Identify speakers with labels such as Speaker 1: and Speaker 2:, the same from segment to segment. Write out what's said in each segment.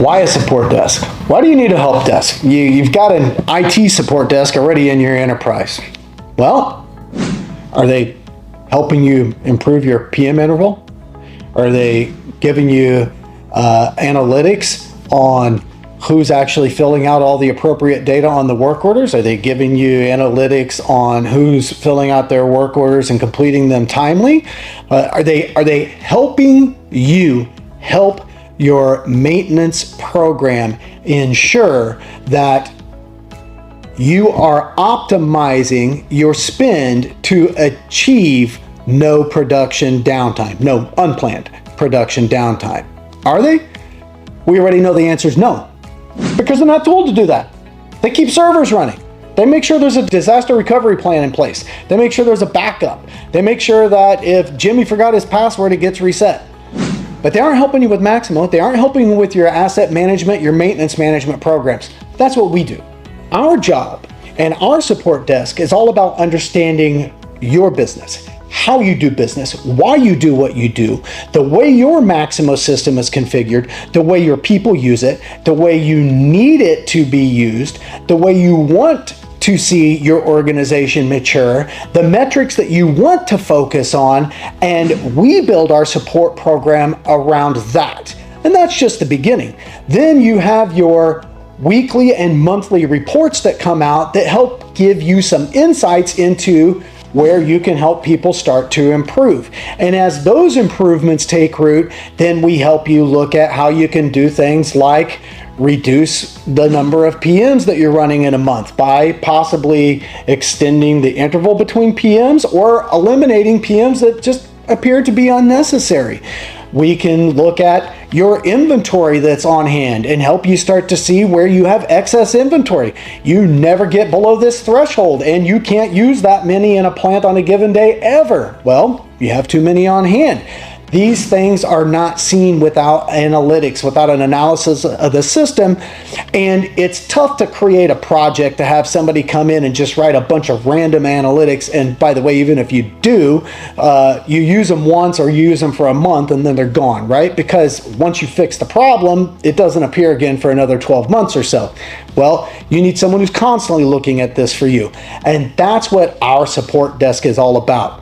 Speaker 1: Why a support desk? Why do you need a help desk? You've got an IT support desk already in your enterprise. Well, are they helping you improve your PM interval? Are they giving you analytics on who's actually filling out all the appropriate data on the work orders? Are they giving you analytics on who's filling out their work orders and completing them timely? Are they helping you help your maintenance program ensure that you are optimizing your spend to achieve no production downtime, no unplanned production downtime? Are they? We already know the answer is no, because they're not told to do that. They keep servers running. They make sure there's a disaster recovery plan in place. They make sure there's a backup. They make sure that if Jimmy forgot his password, it gets reset. But they aren't helping you with Maximo. They aren't helping you with your asset management, your maintenance management programs. That's what we do. Our job and our support desk is all about understanding your business, how you do business, why you do what you do, the way your Maximo system is configured, the way your people use it, the way you need it to be used, the way you want to see your organization mature, the metrics that you want to focus on, and we build our support program around that. And that's just the beginning. Then you have your weekly and monthly reports that come out that help give you some insights into where you can help people start to improve. And as those improvements take root, then we help you look at how you can do things like reduce the number of PMs that you're running in a month by possibly extending the interval between PMs or eliminating PMs that just appear to be unnecessary. We can look at your inventory that's on hand and help you start to see where you have excess inventory. You never get below this threshold and you can't use that many in a plant on a given day ever. Well, you have too many on hand. These things are not seen without analytics, without an analysis of the system. And it's tough to create a project to have somebody come in and just write a bunch of random analytics. And by the way, even if you do, you use them once or you use them for a month and then they're gone, right? Because once you fix the problem, it doesn't appear again for another 12 months or so. Well, you need someone who's constantly looking at this for you. And that's what our support desk is all about.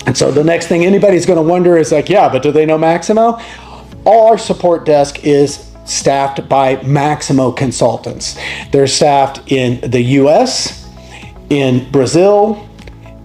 Speaker 1: And so the next thing anybody's going to wonder is like, yeah, but do they know Maximo? Our support desk is staffed by Maximo consultants. They're staffed in the US, in Brazil,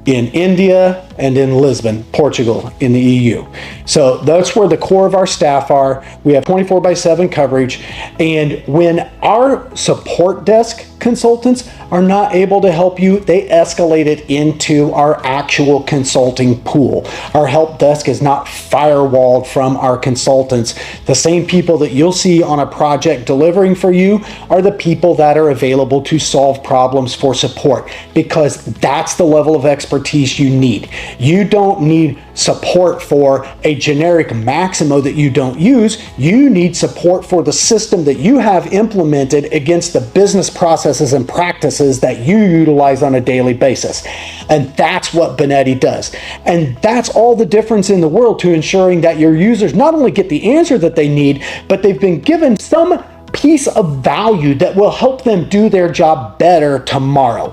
Speaker 1: in India, and in Lisbon, Portugal, in the EU. So that's where the core of our staff are. We have 24/7 coverage. And when our support desk consultants are not able to help you, they escalate it into our actual consulting pool. Our help desk is not firewalled from our consultants. The same people that you'll see on a project delivering for you are the people that are available to solve problems for support, because that's the level of expertise you need. You don't need support for a generic Maximo that you don't use. You need support for the system that you have implemented against the business processes and practices that you utilize on a daily basis. And that's what Banetti does. And that's all the difference in the world to ensuring that your users not only get the answer that they need, but they've been given some piece of value that will help them do their job better tomorrow.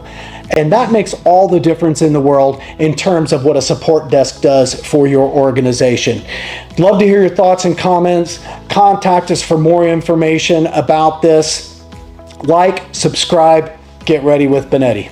Speaker 1: And that makes all the difference in the world in terms of what a support desk does for your organization. Love to hear your thoughts and comments. Contact us for more information about this. Like, subscribe, get ready with Banetti.